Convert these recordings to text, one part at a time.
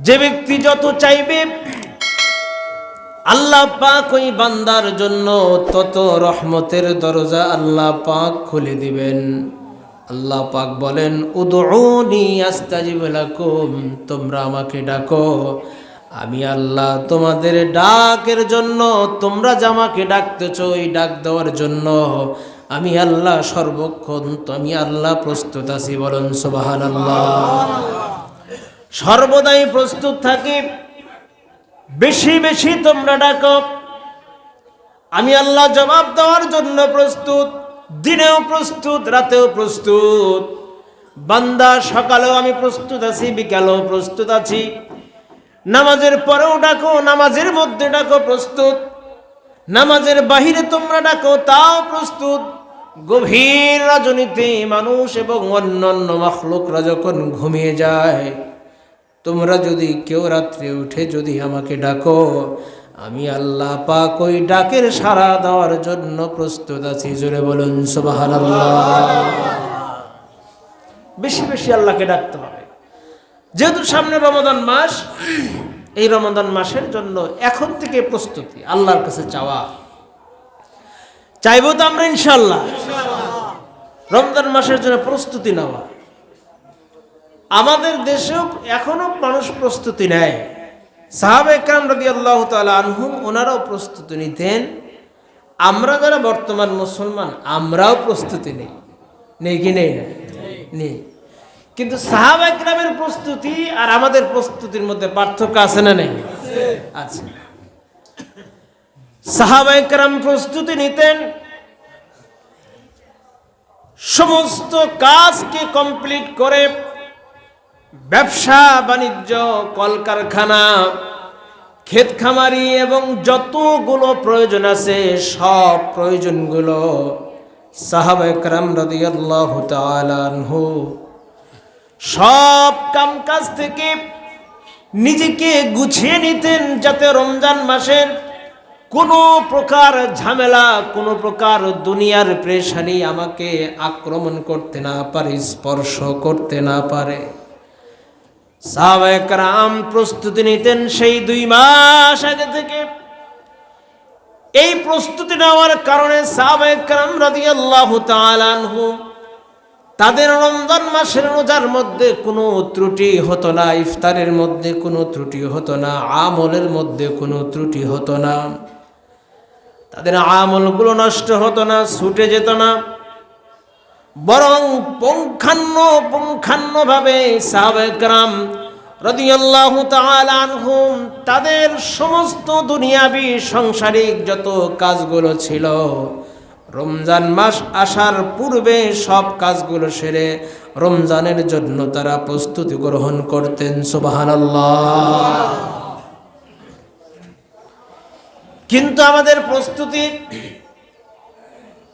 যে ব্যক্তি যত চাইবে আল্লাহ পাক ওই বান্দার জন্য তত রহমতের দরজা আল্লাহ পাক খুলে দিবেন। আল্লাহ পাক বলেন, উদউনি আস্তাজিব লাকুম, তোমরা আমাকে ডাকো, আমি আল্লাহ তোমাদের ডাকের জন্য, তোমরা যে আমাকে ডাকতেছ ওই ডাক দেওয়ার জন্য আমি আল্লাহ সর্বক্ষণ, আমি আল্লাহ প্রস্তুত আছি। বলুন সুবহানাল্লাহ। সর্বদাই প্রস্তুত থাকি, বেশি বেশি তোমরা ডাকো, আমি আল্লাহ জবাব দেওয়ার জন্য প্রস্তুত, দিনেও প্রস্তুত, রাতেও প্রস্তুত। বান্দা সকালেও আমি প্রস্তুত আছি, বিকালেও প্রস্তুত আছি। নামাজের পরেও ডাকো, নামাজের মধ্যে ডাকো, প্রস্তুত। নামাজের বাহিরে তোমরা ডাকো, তাও প্রস্তুত। গভীর রজনীতে মানুষ এবং অন্যান্য মাখলুকরা যখন ঘুমিয়ে যায়, তোমরা যদি কেউ রাত্রে উঠে যদি আমাকে ডাকো, আমি আল্লাহ পাক ওই ডাকের সাড়া দেওয়ার জন্য প্রস্তুত আছি। জোরে বলুন সুবহানাল্লাহ। বেশি বেশি আল্লাহকে ডাকতে হবে। যেহেতু সামনে রমাদান মাস, এই রমাদান মাসের জন্য এখন থেকে প্রস্তুতি, আল্লাহর কাছে চাওয়া। চাইবো তো আমরা ইনশাআল্লাহ। রমজান মাসের জন্য প্রস্তুতি নেওয়া। আমাদের দেশেও এখনো মানুষ প্রস্তুতি নেয়। সাহাবায়ে কেরাম রাদিয়াল্লাহু তাআলা আনহুম ওনারাও প্রস্তুতি নিতেন। আমরা যারা বর্তমান মুসলমান, আমরাও প্রস্তুতি নেই, নেই কি নেই? নেই। কিন্তু সাহাবায়ে কেরামের প্রস্তুতি আর আমাদের প্রস্তুতির মধ্যে পার্থক্য আছে না নেই? আছে। সাহাবায়ে কেরাম প্রস্তুতি নিতেন, সমস্ত কাজকে কমপ্লিট করে ব্যবসা বাণিজ্য, কলকারখানা, ক্ষেত খামারি এবং যতগুলো প্রয়োজন আছে সব প্রয়োজনগুলো সাহাবায়ে কেরাম রাদিয়াল্লাহু তাআলা আনহু সব কামকাজ থেকে নিজেকে গুছিয়ে নিতেন, যাতে রমজান মাসের কোনো প্রকার ঝামেলা, কোনো প্রকার দুনিয়ার পেরেশানি আমাকে আক্রমণ করতে না পারে, স্পর্শ করতে না পারে। সাহাবায়ে কেরাম প্রস্তুতি নিতেন সেই 2 মাস আগে থেকে। এই প্রস্তুতি নেওয়ার কারণে সাহাবায়ে কেরাম রাদিয়াল্লাহু তাআলা আনহু তাদের রমজান মাসের রোজার মধ্যে কোনো ত্রুটি হতো না, ইফতারের মধ্যে কোনো ত্রুটি হতো না, আমলের মধ্যে কোনো ত্রুটি হতো না, তাদের আমলগুলো নষ্ট হতো না, ছুটে যেত না। বরং পুঙ্খানুপুঙ্খভাবে সাহাবায়ে কেরাম রাদিয়াল্লাহু তাআলা আনহুম তাদের সমস্ত দুনিয়াবি সাংসারিক যত কাজগুলো ছিল রমজান মাস আসার পূর্বে সব কাজগুলো সেরে রমজানের জন্য তারা প্রস্তুতি গ্রহণ করতেন। সুবহানাল্লাহ। কিন্তু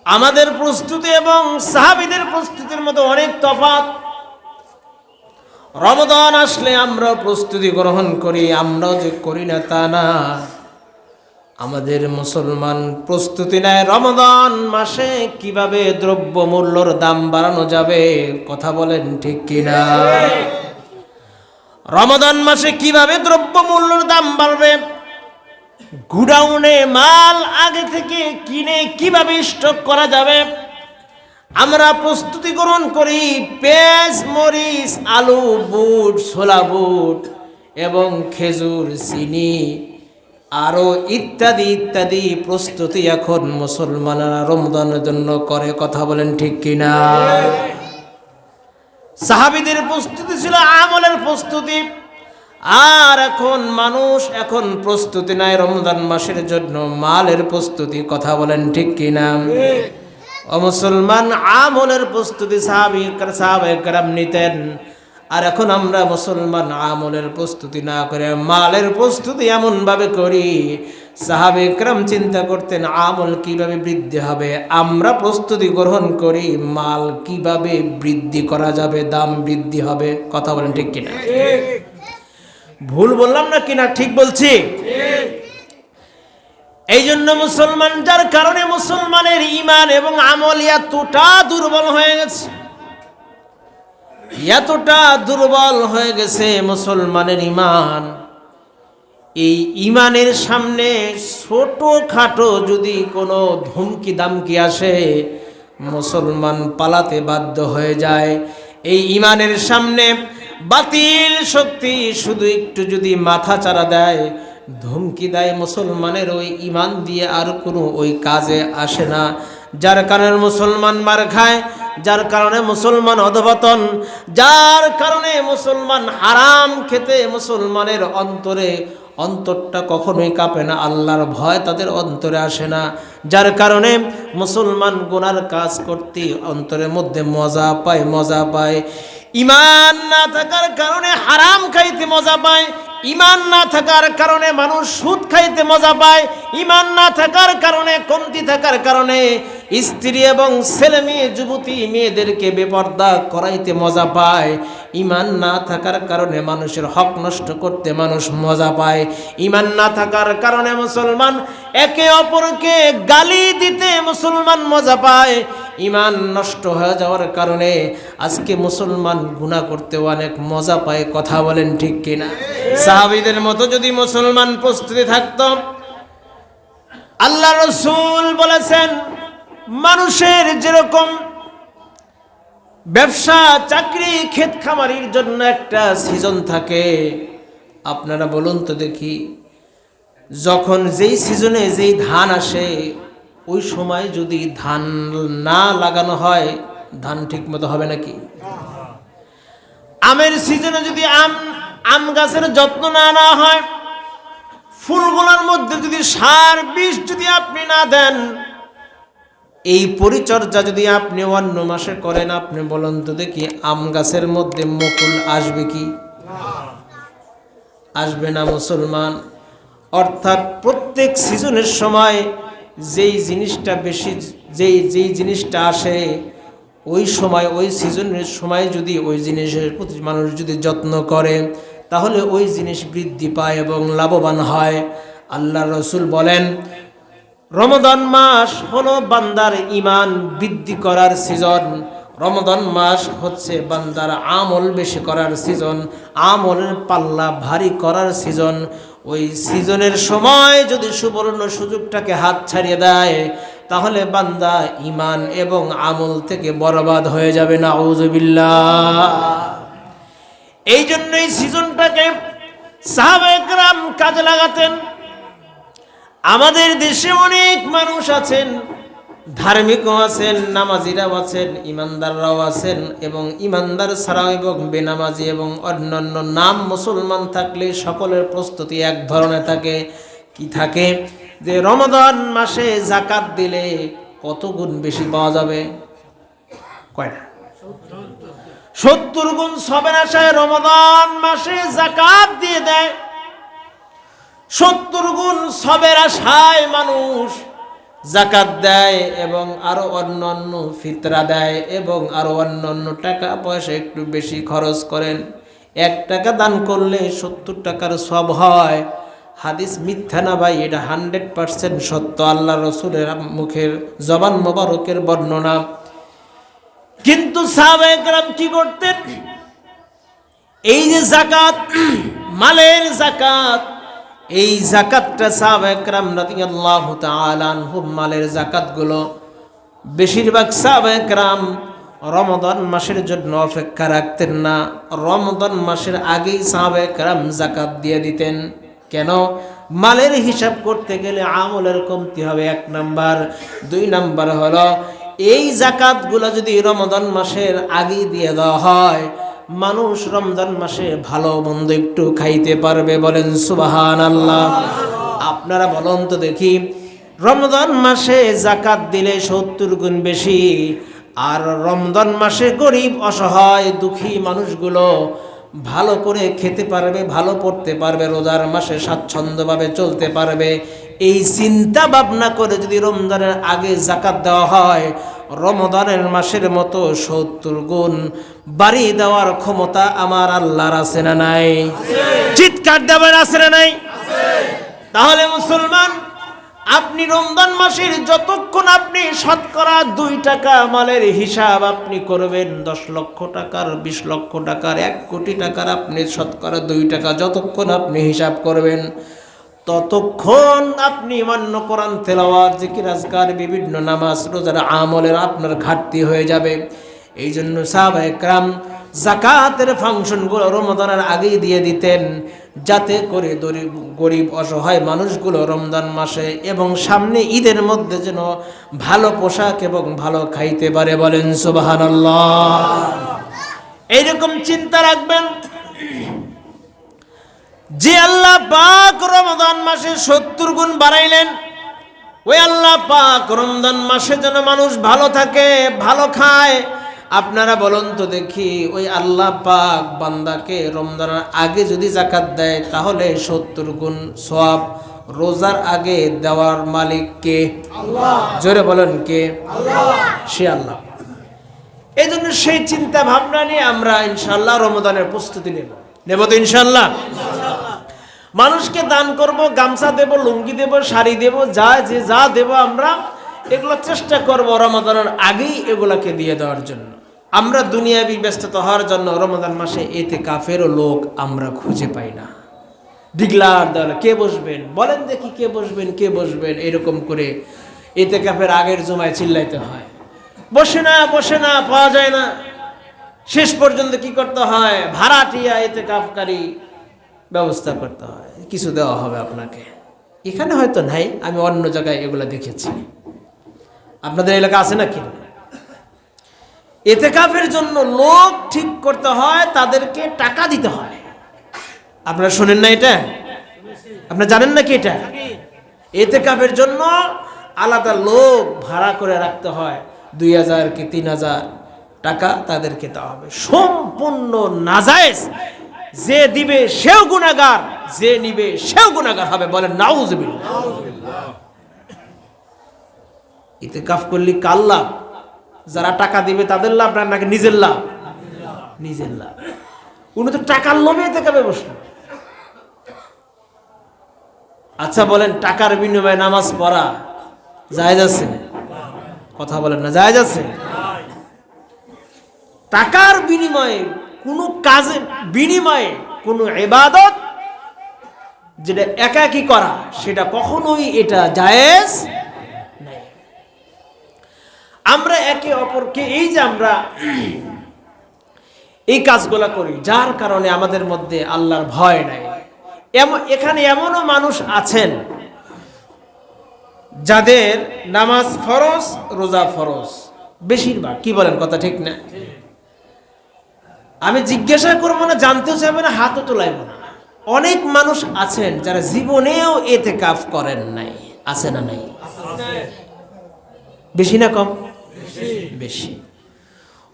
আমাদের প্রস্তুতি এবং সাহাবীদের প্রস্তুতির মধ্যে অনেক তফাৎ। রমাদান আসলে আমরা প্রস্তুতি গ্রহণ করি, আমরাও যে করি না তা না। আমাদের মুসলমান প্রস্তুতি নেয় রমাদান মাসে কিভাবে দ্রব্য মূল্যর দাম বাড়ানো যাবে। কথা বলেন ঠিক কিনা? রমাদান মাসে কিভাবে দ্রব্য মূল্যর দাম বাড়বে, গুডাউনে মাল আগে থেকে কিনে কিভাবে স্টক করা যাবে, আমরা প্রস্তুতি গ্রহণ করি। পেঁয়াজ, মরিচ, আলু, বুট, ছোলা বুট এবং খেজুর, চিনি আরো ইত্যাদি ইত্যাদি প্রস্তুতি এখন মুসলমানরা রমজানের জন্য করে। কথা বলেন ঠিক কিনা? সাহাবীদের প্রস্তুতি ছিল আমলের প্রস্তুতি, আর এখন মানুষ প্রস্তুতি নেয় রমজান মাসের জন্য মালের প্রস্তুতি। কথা বলেন ঠিক কিনা? ও মুসলমান, আমলের প্রস্তুতি সাহাবায়ে কেরাম নিতেন, আর এখন আমরা মুসলমান আমলের প্রস্তুতি না করে মালের প্রস্তুতি এমন ভাবে করি। সাহাবায়ে কেরাম চিন্তা করতেন আমল কিভাবে বৃদ্ধি হবে, আমরা প্রস্তুতি গ্রহণ করি মাল কিভাবে বৃদ্ধি করা যাবে, দাম বৃদ্ধি হবে। কথা বলেন ঠিক কিনা? ভুল বললাম না কিনা? ঠিক বলছি? এই জন্য মুসলমান, যার কারণে মুসলমানের ঈমান এবং আমল এতটা দুর্বল হয়ে গেছে। এতটা দুর্বল হয়ে গেছে মুসলমানের ঈমান, এই ঈমানের সামনে ছোটখাটো যদি কোনো ধমকি দামকি আসে মুসলমান পালাতে বাধ্য হয়ে যায়। এই ঈমানের সামনে বাতিল শক্তি শুধু একটু যদি মাথা চারা দেয়, ধমকি দেয়, মুসলমানের ওই ঈমান দিয়ে আর কোনো ওই কাজে আসে না। যার কারণে মুসলমান মার খায়, যার কারণে মুসলমান অধঃপতন, যার কারণে মুসলমান হারাম খেতে মুসলমানের অন্তরটা কখনোই কাঁপে না, আল্লাহর ভয় তাদের অন্তরে আসে না। যার কারণে মুসলমান গুনার কাজ করতে অন্তরের মধ্যে মজা পায়। ঈমান না থাকার কারণে হারাম খাইতে মজা পায়, ঈমান না থাকার কারণে মানুষ সুদ খাইতে মজা পায়, ঈমান না থাকার কারণে, কমতি থাকার কারণে স্ত্রী এবং ছেলে মেয়ে যুবতী মেয়েদেরকে বেপর্দা করাইতে মজা পায়, ঈমান না থাকার কারণে মানুষের হক নষ্ট করতে মানুষ মজা পায়, ঈমান না থাকার কারণে মুসলমান একে অপরকে গালি দিতে মুসলমান মজা পায়। ঈমান নষ্ট হয়ে যাওয়ার কারণে আজকে মুসলমান গুনাহ করতে অনেক মজা পায়। কথা বলেন ঠিক কিনা? সাহাবীদের মতো যদি মুসলমান প্রস্তুতি থাকতো, আল্লাহ রাসূল বলেছেন মানুষের যেরকম ব্যবসা চাকরি ক্ষেত খামারির জন্য একটা সিজন থাকে, আপনারা বলুন তো দেখি, যখন যেই সিজনে যেই ধান আসে ওই সময় যদি ধান না লাগানো হয় ধান ঠিক মতো হবে নাকি? আমের সিজনে যদি আম গাছের যত্ন না নেওয়া হয়, ফুলগুলোর মধ্যে যদি সার বিষ যদি আপনি না দেন, এই পরিচর্যা যদি আপনি অন্য মাসে করেন, আপনি বলুন তো দেখি আম গাছের মধ্যে মুকুল আসবে কি? আসবে না। মুসলমান অর্থাৎ প্রত্যেক সিজনের সময় যেই জিনিসটা বেশি, যেই জিনিসটা আসে ওই সময়, ওই সিজনের সময় যদি ওই জিনিসের প্রতি মানুষ যদি যত্ন করে তাহলে ওই জিনিস বৃদ্ধি পায় এবং লাভবান হয়। আল্লাহ রাসূল বলেন রমজান মাস হলো বান্দার ঈমান বৃদ্ধি করার সিজন। রমজান মাস হচ্ছে বান্দার আমল বেশি করার সিজন, আমলের পাল্লা ভারী করার সিজন। ওই সিজনের সময় যদি সুবর্ণ সুযোগটাকে হাত ছাড়িয়ে দেয় তাহলে বান্দা ঈমান এবং আমল থেকে বরবাদ হয়ে যাবে। নাউযুবিল্লাহ। এই জন্য এই সিজনটাকে সাহাবায়ে কেরাম কাজে লাগাতেন। আমাদের দেশে অনেক মানুষ আছেন, ধার্মিকও আছেন, নামাজিরাও আছেন, ইমানদাররাও আছেন, এবং ইমানদার ছাড়াও এবং বেনামাজি এবং অন্যান্য নাম মুসলমান থাকলে সকলের প্রস্তুতি এক ধরনের থাকে। কি থাকে? যে রমজান মাসে যাকাত দিলে কত গুণ বেশি পাওয়া যাবে? কয়টা? 70 গুণ সবের আশায় রমজান মাসে যাকাত দিয়ে দেয়। 70 গুণ সবের আশায় মানুষ যাকাত দেয় এবং আরো অন্যান্য ফিতরা দেয় এবং আরো অন্যান্য টাকা পয়সা একটু বেশি খরচ করেন। 1 টাকা দান করলে 70 টাকার সওয়াব হয়। হাদিস মিথ্যা না ভাই, এটা 100% সত্য, আল্লাহ রাসূলের মুখের জবান মোবারকের বর্ণনা। কিন্তু সাহাবায়ে কেরাম কি করতেন? এই যে যাকাত, মালের যাকাত, এই যাকাতটা সাহাবায়ে কেরাম রাদিয়াল্লাহু তাআলা আনহুম মালের যাকাতগুলো বেশিরভাগ সাহাবায়ে কেরাম রমজান মাসের জন্য অপেক্ষা রাখতেন না, রমজান মাসের আগেই সাহাবায়ে কেরাম যাকাত দিয়ে দিতেন। কেন? মালের হিসাব করতে গেলে আমলের কমতি হবে 1 নাম্বার। 2 নাম্বার হলো এই যাকাতগুলো যদি রমজান মাসের আগেই দিয়ে দেওয়া হয় মানুষ রমজান মাসে ভালো মন্দ একটু খাইতে পারবে। বলেন সুবহানাল্লাহ। আপনারা বলুন তো দেখি, রমজান মাসে যাকাত দিলে 70 গুণ বেশি, আর রমজান মাসে গরিব অসহায় দুঃখী মানুষগুলো ভালো করে খেতে পারবে, ভালো পড়তে পারবে, রোজার মাসে স্বাচ্ছন্দ্যভাবে চলতে পারবে। এই চিন্তা ভাবনা করে যদি রমজানের আগে যাকাত দেওয়া হয়, রমজানের মাসের মতো 70 গুণ বাড়ি দেওয়ার ক্ষমতা আমার আল্লাহর আছে না নাই? চিৎকার দেবেন আছে না নাই? তাহলে মুসলমান আপনি রমজান মাসের যতক্ষণ আপনি শতকরা 2 টাকা মালের হিসাব আপনি করবেন, 10 লক্ষ টাকার, 20 লক্ষ টাকার, 1 কোটি টাকার, আপনি শতকরা 2 টাকা যতক্ষণ আপনি হিসাব করবেন, ততক্ষণ আপনি মান্য কোরআন তেলাওয়াত, জিকির আজকার, বিভিন্ন নামাজ রোজার আমলের আপনার ঘাটতি হয়ে যাবে। এই জন্য সাহাবায়ে কেরাম যাকাতের ফাংশনগুলো রমজানের আগেই দিয়ে দিতেন, যাতে করে গরিব অসহায় মানুষগুলো রমজান মাসে এবং সামনে ঈদের মধ্যে যেন ভালো পোশাক এবং ভালো খাইতে পারে। বলেন সুবহানাল্লাহ। এইরকম চিন্তা রাখবেন যে আল্লাহ পাক রমজান মাসে 70 গুণ বাড়াইলেন, ওই আল্লাহ পাক রমজান মাসে যেন মানুষ ভালো থাকে, ভালো খায়। আপনারা বলুন তো দেখি, ওই আল্লাহ পাক বান্দাকে রমজানের আগে যদি যাকাত দেয় তাহলে 70 গুণ সওয়াব রোজার আগে দেওয়ার মালিক কে? আল্লাহ। জোরে বলেন কে? আল্লাহ। সে আল্লাহ। এই জন্য সেই চিন্তা ভাবনা নিয়ে আমরা ইনশাআল্লাহ রমজানের প্রস্তুতি নেব তো ইনশাআল্লাহ। মানুষকে দান করব, গামছা দেব, লুঙ্গি দেব, শাড়ি দেব, যা দেব আমরা এগুলো চেষ্টা করব রমজানের আগেই এগুলাকে দিয়ে দেওয়ার জন্য। আমরা দুনিয়াবি ব্যস্ততা হওয়ার জন্য রমজান মাসে ইতিকাফেরও লোক আমরা খুঁজে পাই না। ডিগলার দেওয়া, কে বসবেন বলেন দেখি, কে বসবেন এরকম করে ইতিকাফের আগের জুমায় চিল্লাইতে হয়। বসে না পাওয়া যায় না। শেষ পর্যন্ত কি করতে হয়? ভাড়াটিয়া ইতিকাফকারী ব্যবস্থা করতে হয়, কিছু দেওয়া হবে আপনাকে। এখানে হয়তো নাই, আমি অন্য জায়গায় এগুলো দেখেছি। আপনাদের এলাকা আছে না? কি ইতিকাফের জন্য লোক ঠিক করতে হয়, তাদেরকে টাকা দিতে হয়। আপনারা শুনেন না এটা? আপনারা জানেন না কি এটা? ইতিকাফের জন্য আলাদা লোক ভাড়া করে রাখতে হয়, 2000 কি 3000 টাকা তাদেরকে দেওয়া হবে। সম্পূর্ণ নাজায়েজ। যে দিবে সেও গুনাহগার, যে নিবে সেও গুনাহগার হবে। বলেন নাউজুবিল্লাহ। ইতিকাফ করলে কার লাভ? যারা টাকা দিবে তাদের লাভ নাকি নিজের লাভ? নিজের লাভ। উনি তো টাকার লোভে ইতিকাফে বসলো। আচ্ছা বলেন, টাকার বিনিময়ে নামাজ পড়া জায়েজ আছে? কথা বলেন না, জায়েজ আছে? টাকার বিনিময়ে কোনো কাজের বিনিময়ে কোনো ইবাদত যেটা একাকী করা, সেটা কখনোই এটা জায়েজ নাই। আমরা একে অপরকে, এই যে আমরা এই কাজগুলা করি, যার কারণে আমাদের মধ্যে আল্লাহর ভয় নাই। এখানে এমনও মানুষ আছেন যাদের নামাজ ফরজ, রোজা ফরজ, বেশিরভাগ। কি বলেন, কথা ঠিক না? আমি জিজ্ঞাসা করবো না, জানতেও চাইবে না, হাতও তোলাইব না। অনেক মানুষ আছেন যারা জীবনেও ইতিকাফ করেন নাই। আছে না নাই? বেশি না কম? বেশি।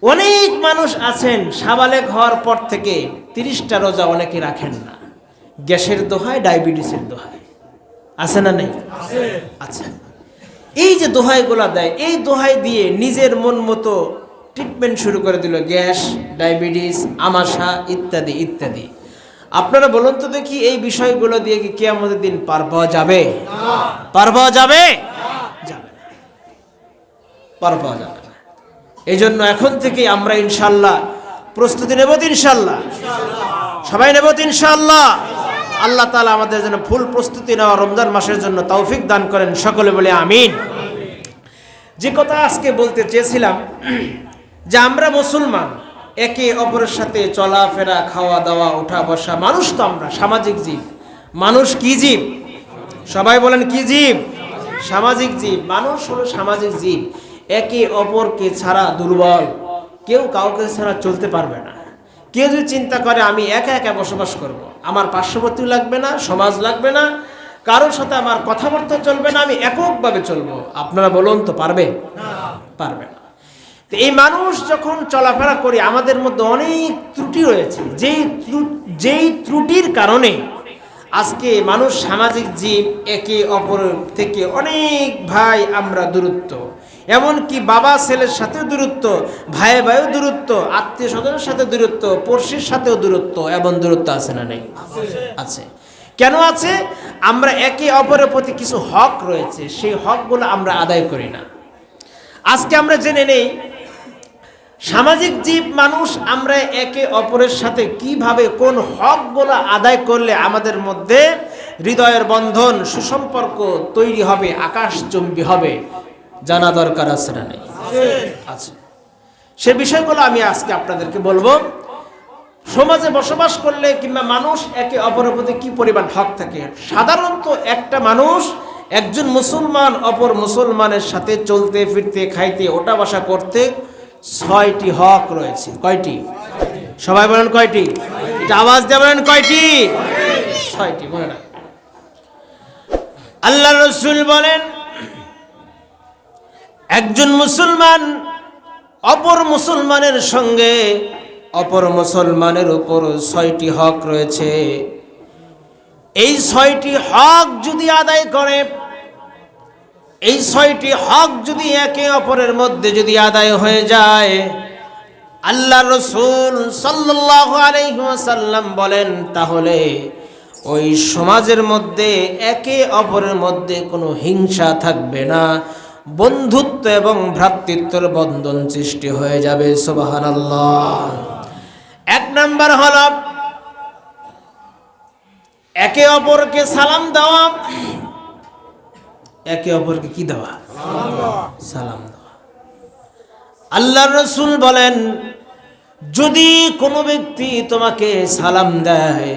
অনেক মানুষ আছেন সাবালেগ হওয়ার পর থেকে 30টা রোজা অনেকে রাখেন না। গ্যাসের দোহায়, ডায়াবেটিসের দোহায়। আছে না নাই? আছে। এই যে দোহাইগুলা দেয়, এই দোহাই দিয়ে নিজের মন মতো ট্রিটমেন্ট শুরু করে দিল, গ্যাস, ডায়াবেটিস, আমাশা ইত্যাদি ইত্যাদি। আপনারা বলুন তো দেখি, এই বিষয়গুলো দিয়ে কি কিয়ামতের দিন পার পাওয়া যাবে? পার পাওয়া যাবে? যাবে না, পার পাওয়া যাবে না। এই জন্য এখন থেকে আমরা ইনশাআল্লাহ প্রস্তুতি নেব তো ইনশাআল্লাহ। সবাই নেব তো ইনশাআল্লাহ। আল্লাহ তাআলা আমাদের জন্য ফুল প্রস্তুতি নেওয়া রমজান মাসের জন্য তৌফিক দান করেন। সকলে বলে আমিন। যে কথা আজকে বলতে চেয়েছিলাম, যে আমরা মুসলমান, একে অপরের সাথে চলাফেরা, খাওয়া দাওয়া, ওঠা বসা, মানুষ তো আমরা সামাজিক জীব। মানুষ কি জীব? সবাই বলেন কি জীব? সামাজিক জীব। মানুষ হলো সামাজিক জীব। একে অপরকে ছাড়া দুর্বল। কেউ কাউকে ছাড়া চলতে পারবে না। কেউ যদি চিন্তা করে আমি একা একা বসবাস করব, আমার পার্শ্ববর্তী লাগবে না, সমাজ লাগবে না, কারোর সাথে আমার কথাবার্তা চলবে না, আমি এককভাবে চলবো, আপনারা বলুন তো পারবে? পারবে না। তো এই মানুষ যখন চলাফেরা করি, আমাদের মধ্যে অনেক ত্রুটি রয়েছে। যেই ত্রুটির কারণে আজকে মানুষ সামাজিক জীব, একে অপর থেকে অনেক ভাই আমরা দূরত্ব। এমনকি বাবা ছেলের সাথেও দূরত্ব, ভাই ভাইও দূরত্ব, আত্মীয় স্বজনের সাথে দূরত্ব, পড়শির সাথেও দূরত্ব। এবং দূরত্ব আছে না নেই? আছে। কেন আছে? আমরা একে অপরের প্রতি কিছু হক রয়েছে, সেই হকগুলো আমরা আদায় করি না। আজকে আমরা জেনে নেই সামাজিক জীব মানুষ, আমরা একে অপরের সাথে কিভাবে কোন হকগুলো আদায় করলে আমাদের মধ্যে হৃদয়ের বন্ধন, সুসম্পর্ক তৈরি হবে, আকাশচুম্বী হবে, জানা দরকার আছে না নেই? আছে। সে বিষয়গুলো আমি আজকে আপনাদেরকে বলবো। সমাজে বসবাস করলে কিংবা মানুষ একে অপরের প্রতি কি পরিমাণ হক থাকে। সাধারণত একটা মানুষ, একজন মুসলমান অপর মুসলমানের সাথে চলতে ফিরতে, খাইতে, ওঠা বসা করতে 6টি হক রয়েছে। কয়টি? সবাই বলেন কয়টি? এটা আওয়াজ দিয়ে বলেন কয়টি? 6টি। মনে রাখবেন। আল্লাহ রাসূল বলেন একজন মুসলমান অপর মুসলমানের সঙ্গে, অপর মুসলমানের উপর 6টি হক রয়েছে। এই 6টি হক যদি আদায় করে, এই 6টি হক যদি একে অপরের মধ্যে যদি আদায় হয়ে যায়, আল্লাহ রাসূল সাল্লাল্লাহু আলাইহি ওয়াসাল্লাম বলেন তাহলে ওই সমাজের মধ্যে একে অপরের মধ্যে কোনো হিংসা থাকবে না, বন্ধুত্ব এবং ভ্রাতৃত্বের বন্ধন সৃষ্টি হয়ে যাবে। সুবহানাল্লাহ। 1 নাম্বার হলো একে অপরকে সালাম দেওয়া। একে অপরকে কি দেওয়া? সালাম দেওয়া। আল্লাহর রাসূল বলেন যদি কোনো ব্যক্তি তোমাকে সালাম দেয়,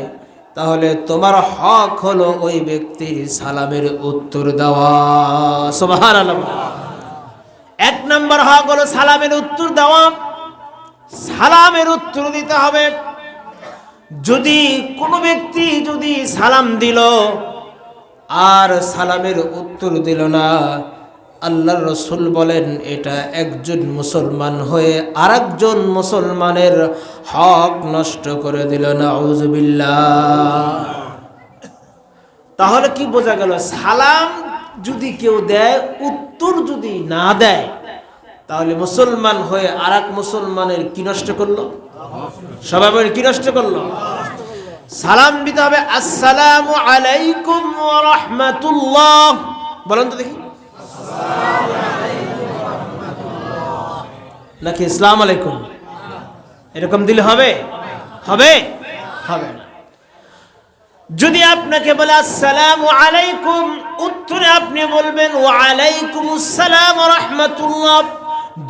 তাহলে তোমার হক হলো ওই ব্যক্তির সালামের উত্তর দেওয়া। সুবহানাল্লাহ। 1 নাম্বার হক হলো সালামের উত্তর দেওয়া। সালামের উত্তর দিতে হবে। যদি কোনো ব্যক্তি যদি সালাম দিল আর সালামের উত্তর দিল না, আল্লাহর রাসূল বলেন এটা একজন মুসলমান হয়ে আরেকজন মুসলমানের হক নষ্ট করে দিল। নাউযুবিল্লাহ। তাহলে কি বোঝা গেল? সালাম যদি কেউ দেয়, উত্তর যদি না দেয়, তাহলে মুসলমান হয়ে আরেক মুসলমানের কি নষ্ট করলো? সবাই বলেন কি নষ্ট করলো? সালাম দিতে হবে আসসালামু আলাইকুম ওয়া রাহমাতুল্লাহ। বলেন তো দেখি, নাকি আসসালামু আলাইকুম এরকম দিলে হবে? হবে? হবে না। যদি আপনাকে বলে আসসালামু আলাইকুম, উত্তরে আপনি বলবেন ওয়া আলাইকুমুস সালাম ওয়া রাহমাতুল্লাহ।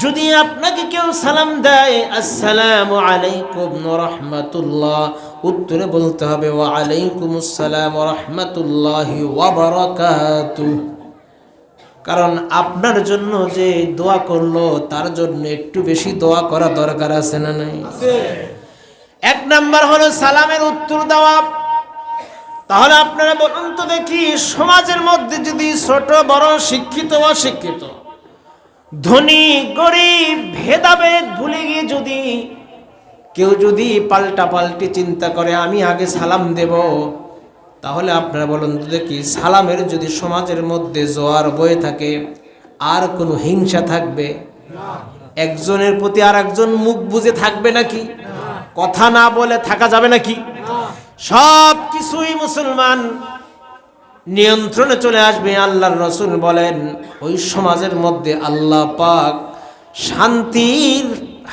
যদি আপনাকে কেউ সালাম দেয় আসসালামু আলাইকুম ওয়া রাহমাতুল্লাহ, উত্তরে বলতে হবে ওয়া আলাইকুমুস সালাম ওয়া রাহমাতুল্লাহি ওয়া বারাকাতুহু। কারণ আপনার জন্য যে দোয়া করলো তার জন্য একটু বেশি দোয়া করা দরকার আছে না নাই? 1 নাম্বার হলো সালামের উত্তর দেওয়া। তাহলে আপনারা বলুন তো দেখি, সমাজের মধ্যে যদি ছোট বড়, শিক্ষিত অশিক্ষিত, ধনী গরিব ভেদাভেদ ভুলে গিয়ে যদি কেউ যদি পাল্টাপাল্টি চিন্তা করে আমি আগে সালাম দেব, তাহলে আপনারা বলুন তো দেখি সালামের যদি সমাজের মধ্যে জোয়ার বয়ে থাকে, আর কোনো হিংসা থাকবে? একজনের প্রতি আর একজন মুখ বুজে থাকবে নাকি? কথা না বলে থাকা যাবে নাকি? সব কিছুই মুসলমান নিয়ন্ত্রণে চলে আসবে। আল্লাহর রাসূল বলেন ওই সমাজের মধ্যে আল্লাহ পাক শান্তির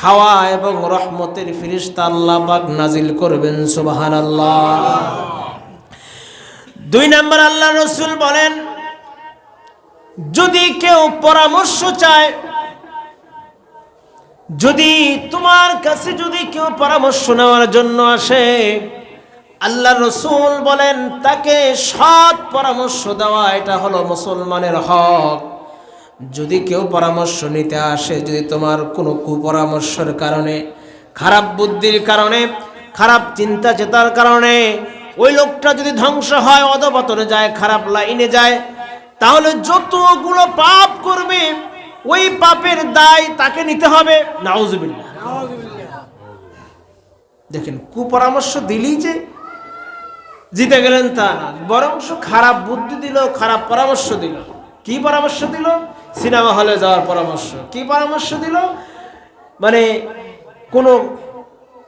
হাওয়া এবং রহমতের ফেরেশতা আল্লাহ পাক নাজিল করবেন। সুবহানাল্লাহ। 2 নাম্বার আল্লাহর রাসূল বলেন যদি কেউ পরামর্শ চায়, যদি তোমার কাছে যদি কেউ পরামর্শ নেওয়ার জন্য আসে, আল্লাহর রাসূল বলেন তাকে সৎ পরামর্শ দেওয়া, এটা হলো মুসলমানের হক। যদি কেউ পরামর্শ নিতে আসে, যদি তোমার কোনো কুপরামর্শের কারণে, খারাপ বুদ্ধির কারণে, খারাপ চিন্তা চেতার কারণে ওই লোকটা যদি ধ্বংস হয়, অধঃপতনে যায়, খারাপ লাইনে যায়, তাহলে যতগুলো পাপ করবে ওই পাপের দায় তাকে নিতে হবে। নাউযুবিল্লাহ। দেখেন, কুপরামর্শ দিলেই যে জিতে গেলেন তা না, বরং খারাপ বুদ্ধি দিল, খারাপ পরামর্শ দিল। কি পরামর্শ দিল? সিনেমা হলে যাওয়ার পরামর্শ। কি পরামর্শ দিল? মানে কোনো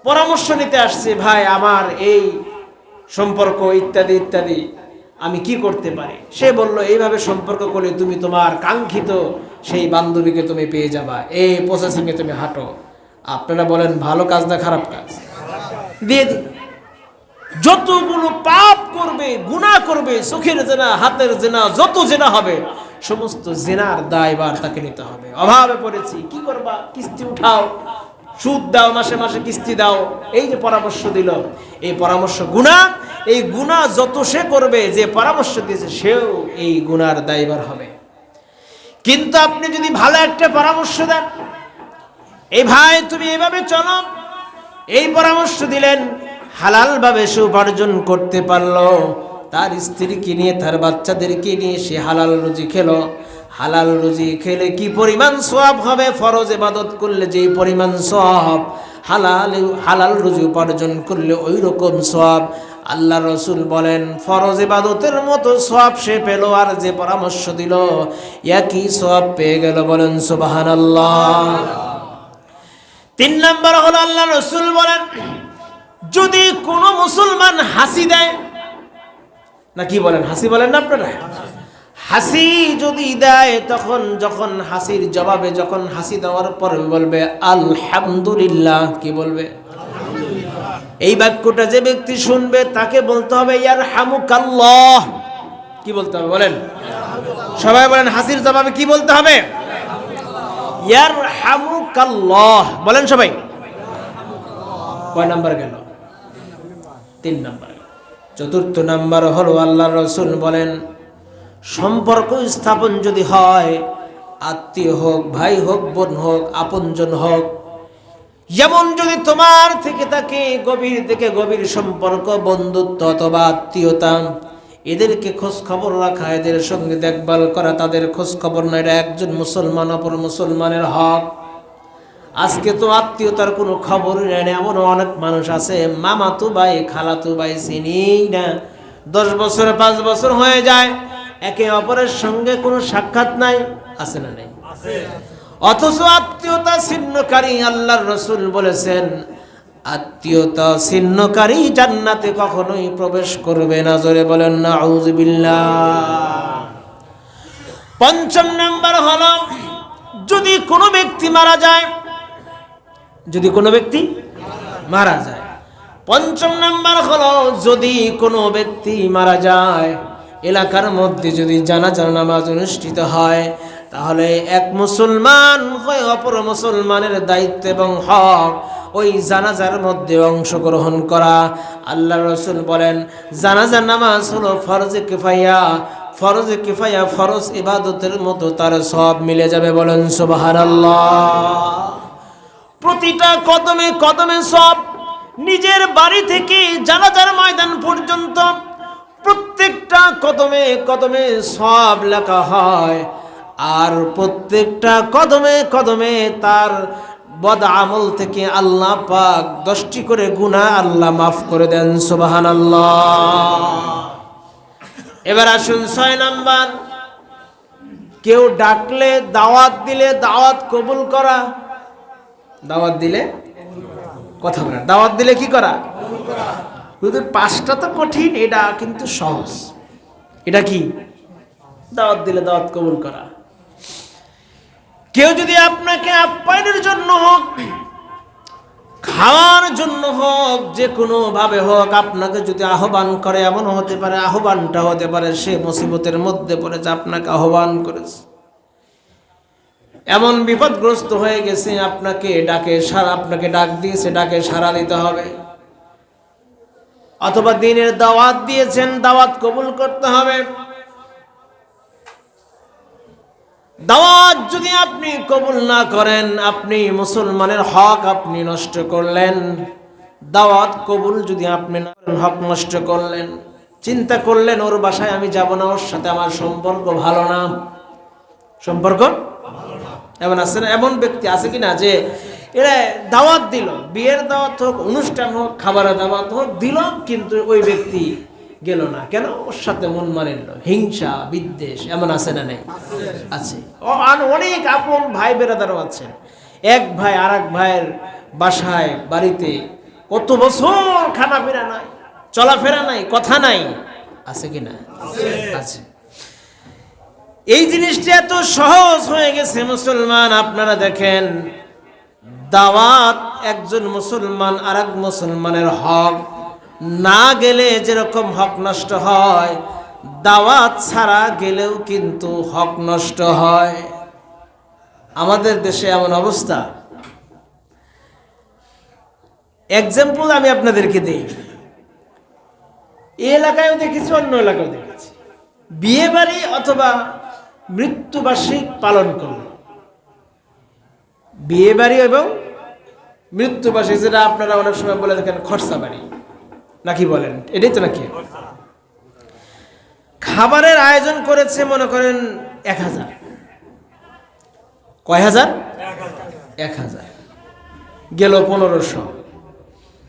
পরামর্শ নিতে আসছে, ভাই আমার এই সম্পর্ক ইত্যাদি ইত্যাদি, আমি কি করতে পারি? সে বলল, এইভাবে সম্পর্ক করলে তুমি তোমার কাঙ্ক্ষিত সেই বান্ধবীকে তুমি পেয়ে যাবা, এই প্রসেসিংয়ে তুমি হাঁটো। আপনারা বলেন ভালো কাজ না খারাপ কাজ? দিয়ে দিন। যতগুলো পাপ করবে, গুনাহ করবে, চোখের জেনা, হাতের জেনা, যত জেনা হবে সমস্ত জেনার দায়ভার তাকে নিতে হবে। অভাবে পড়েছি, কি করবা? কিস্তি উঠাও, সুদ দাও, মাসে মাসে কিস্তি দাও, এই যে পরামর্শ দিল, এই পরামর্শ গুনাহ। এই গুনাহ যত সে করবে, যে পরামর্শ দিয়েছে সেও এই গুনার দায়ভার হবে। কিন্তু আপনি যদি ভালো একটা পরামর্শ দেন, এই ভাই তুমি এভাবে চলো, এই পরামর্শ দিলেন, হালাল ভাবে সে উপার্জন করতে পারলো, তার স্ত্রীকে নিয়ে, তার বাচ্চাদেরকে নিয়ে সে হালাল রুজি খেলো। হালাল রুজি খেলে কি পরিমাণ সওয়াব হবে? ফরজ ইবাদত করলে যে পরিমাণ সওয়াব, হালাল রুজি উপার্জন করলে ওই রকম সওয়াব। আল্লাহ রসুল বলেন, ফরজ ইবাদতের মতো সওয়াব সে পেল, আর যে পরামর্শ দিল একই সওয়াব পেয়ে গেল। বলেন সুবহানাল্লাহ। 3 নম্বর হলো, আল্লাহ রসুল বলেন, যদি কোনো মুসলমান হাসি দেয়, না কি বলেন, হাসি বলেন না আপনারা? হাসি যদি দেয়, তখন যখন হাসির জবাবে, যখন হাসি দেওয়ার পর বলবে আলহামদুলিল্লাহ। কি বলবে? এই বাক্যটা যে ব্যক্তি শুনবে তাকে বলতে হবে ইয়ারহামুকাল্লাহ। কি বলতে হবে বলেন? সবাই বলেন, হাসির জবাবে কি বলতে হবে? ইয়ারহামুকাল্লাহ বলেন সবাই। কয় নাম্বার গেল? 3 নাম্বার। 4th নাম্বার হলো, আল্লাহ রসুল বলেন, সম্পর্ক স্থাপন যদি হয়, আত্মীয় হোক, ভাই হোক, বোন হোক, আপনজন হোক, যেমন যদি তোমার থেকে থাকে গভীর থেকে গভীর সম্পর্ক, বন্ধুত্ব অথবা আত্মীয়তা, এদেরকে খোঁজ খবর রাখা, এদের সঙ্গে দেখভাল করা, তাদের খোঁজ খবর না, এটা একজন মুসলমান অপর মুসলমানের হক। আজকে তো আত্মীয়তার কোনো খবর নেই। এমন অনেক মানুষ আছে, মামাতো ভাই, খালাতো ভাই চিনি না, 10 বছর 5 বছর হয়ে যায়, একে অপরের সঙ্গে কোনো সাক্ষাৎ নাই। আছে না নাই? অথচ আত্মীয়তা ছিন্নকারী, আল্লাহর রসুল বলেছেন, আত্মীয়তা ছিন্নকারী জান্নাতে কখনোই প্রবেশ করবে না। জোরে বলেন নাউযুবিল্লাহ। 5 নাম্বার হলো, যদি কোনো ব্যক্তি মারা যায়, যদি কোনো ব্যক্তি মারা যায়। 5 নাম্বার হলো, যদি কোনো ব্যক্তি মারা যায়, এলাকার মধ্যে যদি জানাজার নামাজ অনুষ্ঠিত হয়, তাহলে এক মুসলমান হয় অপর মুসলমানের দায়িত্ব এবং হক ওই জানাজার মধ্যে অংশগ্রহণ করা। আল্লাহ রসুল বলেন, জানাজার নামাজ হলো ফরজে কিফায়া। ফরজে কিফায়া, ফরজ ইবাদতের মতো তার সব মিলে যাবে। বলেন সুবহানাল্লাহ। প্রতিটা কদমে কদমে সব, নিজের বাড়ি থেকে জানাজার ময়দান পর্যন্ত প্রত্যেকটা কদমে কদমে সব লেখা হয়। আর প্রত্যেকটা কদমে কদমে তার বদ আমল থেকে আল্লাহ পাক 10টি করে গুনাহ আল্লাহ মাফ করে দেন। সুবহানাল্লাহ। এবার আসুন 6 নাম্বার, কেউ ডাকলে, দাওয়াত দিলে দাওয়াত কবুল করা। দাওয়াত দিলে কথা বলেন, দাওয়াত দিলে কি করা? হুজুর 5টা তো কঠিন, এটা কিন্তু সহজ। এটা কি? দাওয়াত দিলে দাওয়াত কবুল করা। কেউ যদি আপনাকে আপ্যায়নের জন্য হোক, খাওয়ার জন্য হোক, যে কোনো ভাবে হোক আপনাকে যদি আহ্বান করে, এমন হতে পারে আহ্বানটা হতে পারে সে মুসিবতের মধ্যে পড়েছে, আপনাকে আহ্বান করেছে, এমন বিপদগ্রস্ত হয়ে গেছে, আপনাকে ডাক দিয়েছে, ডাকে সাড়া দিতে হবে। অথবা দিনের দাওয়াত দিয়েছেন, দাওয়াত কবুল করতে হবে। দাওয়াত যদি আপনি কবুল না করেন, আপনি মুসলমানের হক আপনি নষ্ট করলেন। দাওয়াত কবুল যদি আপনি না করেন, হক নষ্ট করলেন। চিন্তা করলেন, ওর বাসায় আমি যাব না, ওর সাথে আমার সম্পর্ক ভালো না। সম্পর্ক এমন আছে না? এমন ব্যক্তি আছে কিনা যে এরা দাওয়াত দিল, বিয়ের দাওয়াত হোক, অনুষ্ঠান হোক, খাবারের দাওয়াত হোক, দিল, কিন্তু ওই ব্যক্তি গেল না। কেন? ওর সাথে মন মানিল, হিংসা বিদ্বেষ। এমন আছে না? নেই? আছে। অনেক আপন ভাই বেরাদারও আছেন, এক ভাই আর এক ভাইয়ের বাসায় বাড়িতে কত বছর খানা পিনা নাই, চলাফেরা নাই, কথা নাই, আছে কি না? আছে। এই জিনিসটা এত সহজ হয়ে গেছে মুসলমান। আপনারা দেখেন, দাওয়াত একজন মুসলমান আর এক মুসলমানের হক না গেলে যেরকম হক নষ্ট হয়, দাওয়াত ছাড়া গেলেও কিন্তু হক নষ্ট হয়। আমাদের দেশে এমন অবস্থা। এক্সাম্পল আমি আপনাদেরকে দিই। এই এলাকায়ও দেখেছি, অন্য এলাকায়ও দেখেছি। বিয়ে বাড়ি অথবা মৃত্যুবার্ষিক পালন করল, বিয়ে বাড়ি এবং মৃত্যুবার্ষিক, যেটা আপনারা অনেক সময় বলে দেখেন খরচা বাড়ি নাকি বলেন, এটাই তো নাকি। খাবারের আয়োজন করেছে মনে করেন 1000। কয় হাজার? 1000। গেল 1500।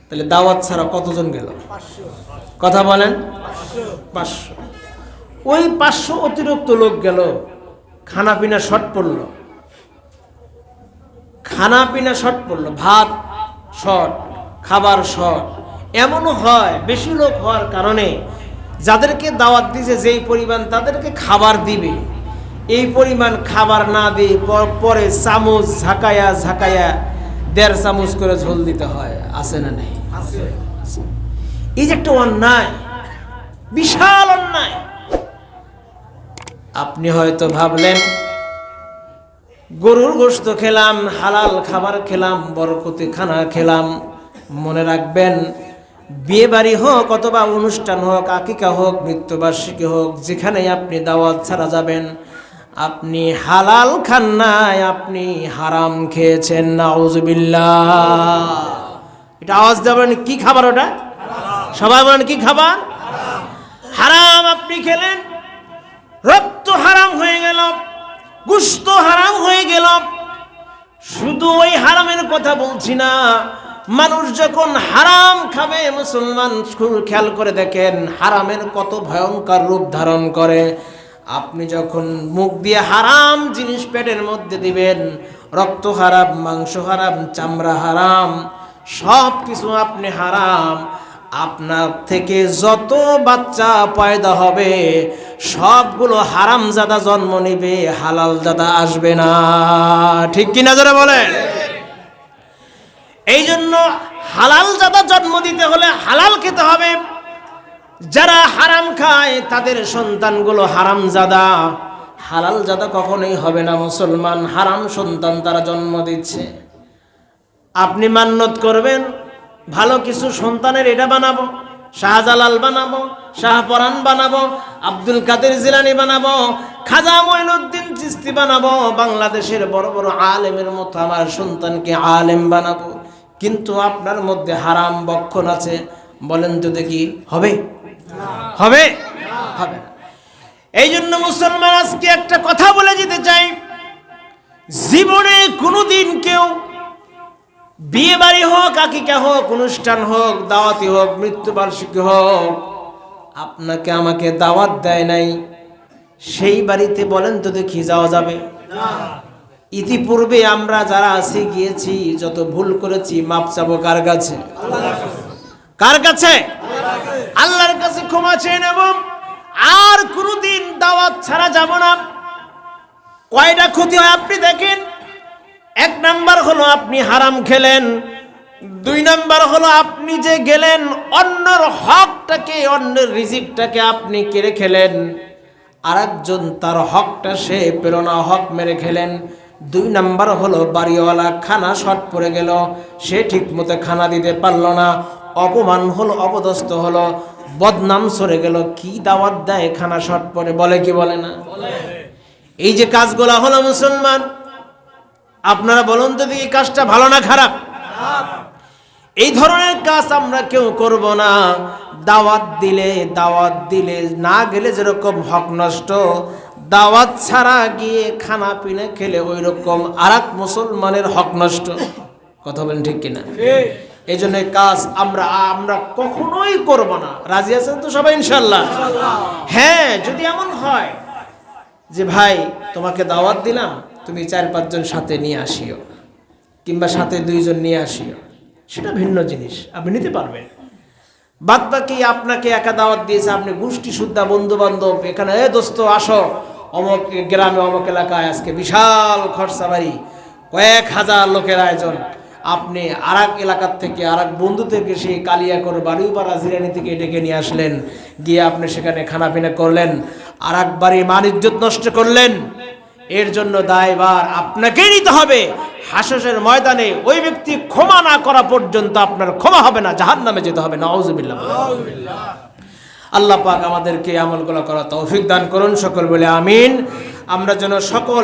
তাহলে দাওয়াত ছাড়া কতজন গেল? কথা বলেন। 500। ওই 500 অতিরিক্ত লোক গেল, খানা পিনা শর্ট পড়লো, খানা পিনা শর্ট পড়লো, ভাত শর্ট, খাবার শর্ট। এমনও হয় বেশি লোক হওয়ার কারণে যাদেরকে দাওয়াত দিয়েছে যেই পরিমাণ তাদেরকে খাবার দিবে, এই পরিমাণ খাবার না দিয়ে পরে চামচ ঝাঁকায়া ঝাঁকায়া 1.5 চামচ করে ঝোল দিতে হয়। আছে না নেই? এই যে একটা অন্যায়, বিশাল অন্যায়। আপনি হয়তো ভাবলেন গরুর গোশত খেলাম, হালাল খাবার খেলাম, বরকতি খানা খেলাম। মনে রাখবেন, বিয়ে বাড়ি হোক অথবা অনুষ্ঠান হোক, আকিকা হোক, মৃত্যুবার্ষিকী হোক, যেখানেই আপনি দাওয়াত ছাড়া যাবেন, আপনি হালাল খান নাই, আপনি হারাম খেয়েছেন। নাউজুবিল্লাহ। এটা আওয়াজ দেবেন, কি খাবার ওটা? সবাই বলেন কি খাবার? হারাম আপনি খেলেন। রক্ত হারাম হয়ে গেল, গোশত হারাম হয়ে গেল। শুধু ওই হারামের কথা বলছি না, মানুষ যখন হারাম খাবে, মুসলমান খেয়াল করে দেখেন হারামের কত ভয়ঙ্কর রূপ ধারণ করে। আপনি যখন মুখ দিয়ে হারাম জিনিস পেটের মধ্যে দিবেন, রক্ত হারাম, মাংস হারাম, চামড়া হারাম, সব কিছু আপনি হারাম। আপনার থেকে যত বাচ্চা পয়দা হবে সবগুলো হারামজাদা জন্ম নিবে, হালাল জাদা আসবে না। ঠিক কিনা জোরে বলেন? এই জন্য হালাল জাদা জন্ম দিতে হলে হালাল খেতে হবে। যারা হারাম খায় তাদের সন্তানগুলো হারামজাদা, হালাল জাদা কখনোই হবে না। মুসলমান হারাম সন্তান তারা জন্ম দিচ্ছে। আপনি মান্যত করবেন ভালো কিছু সন্তানের এটা বানাবো, শাহজালাল বানাবো, শাহপরান বানাবো, আব্দুল কাদের জিলানী বানাবো, খাজা মঈনুদ্দিন চিশতি বানাবো, বাংলাদেশের বড় বড় আলেমের মতো আমার সন্তানকে আলেম বানাবো। কিন্তু আপনার মধ্যে হারাম বক্ষণ আছে, বলেন তো দেখি হবে? হবে? হবে না। এই জন্য মুসলমান আজকে একটা কথা বলে যেতে চাই, জীবনে কোনোদিন কেউ বিয়ে বাড়ি হোক, আকিকা হোক, অনুষ্ঠান হোক, দাওয়াতি হোক, মৃত্যুবার্ষিকী হোক, আপনাকে আমাকে দাওয়াত দেয় নাই, সেই বাড়িতে বলেন তো দেখি যাওয়া যাবে? ইতিপূর্বে আমরা যারা আছি গিয়েছি, যত ভুল করেছি মাপ চাবো কার কাছে? কার কাছে? আল্লাহর কাছে ক্ষমা চেয়ে নেব। আর কোনোদিন দাওয়াত ছাড়া যাব না। কয়টা ক্ষতি হয় আপনি দেখেন। 1 নাম্বার হলো আপনি হারাম খেলেন। 2 নাম্বার হলো আপনি যে গেলেন অন্যের হকটাকে, অন্যের রিজিকটাকে আপনি কেড়ে খেলেন, আরেকজন তার হকটা সে পেল না, হক মেরে খেলেন। 2 নাম্বার হলো বাড়িওয়ালা খানা শর্ট পড়ে গেল, সে ঠিক মতো খানা দিতে পারল না, অপমান হলো, অপদস্থ হলো, বদনাম সরে গেল। কি দাওয়াত দেয় খানা শর্ট পড়ে? বলে কি বলে না? এই যে কাজগুলা হলো মুসলমান, আপনারা বলুন তো এই কাজটা ভালো না খারাপ? এই ধরনের কাজ আমরা কেউ করব না। দাওয়াত দিলে না গেলে যেরকম হক নষ্ট, দাওয়াত ছাড়া গিয়ে খানা পিনা খেলে ওই রকম আরেক মুসলমানের হক নষ্ট। কথা বলেন ঠিক কিনা? এই জন্য কাজ আমরা কখনোই করব না। রাজি আছেন তো সবাই ইনশাল্লাহ? হ্যাঁ, যদি এমন হয় যে ভাই তোমাকে দাওয়াত দিলাম, তুমি 4-5 জন সাথে নিয়ে আসিও, কিংবা সাথে 2 জন নিয়ে আসিও, সেটা ভিন্ন জিনিস, আপনি নিতে পারবেন। বাদ বাকি আপনাকে একা দাওয়াত দিয়েছে, আপনি গোষ্ঠী সুদ্ধা বন্ধু বান্ধব এখানে দোস্ত আসো অমুক গ্রামে অমুক এলাকায় আজকে বিশাল খরচা বাড়ি, কয়েক হাজার লোকের আয়োজন। আপনি আর এক এলাকার থেকে আর এক বন্ধু থেকে সেই কালিয়াকোর বাড়িপাড়া জিরানি থেকে ডেকে নিয়ে আসলেন, গিয়ে আপনি সেখানে খানাপিনা করলেন, আর এক বাড়ি মান ইজ্জত নষ্ট করলেন। এর জন্য দায়ভার আপনাকেই নিতে হবে। হাসরের ময়দানে ওই ব্যক্তি ক্ষমা না করা পর্যন্ত আপনার ক্ষমা হবে না, জাহান্নামে যেতে হবে। নাউজুবিল্লাহ। আল্লাহ পাক আমাদেরকে আমলগুলো করা তৌফিক দান করুন, সকল বলে আমিন। আমরা যেন সকল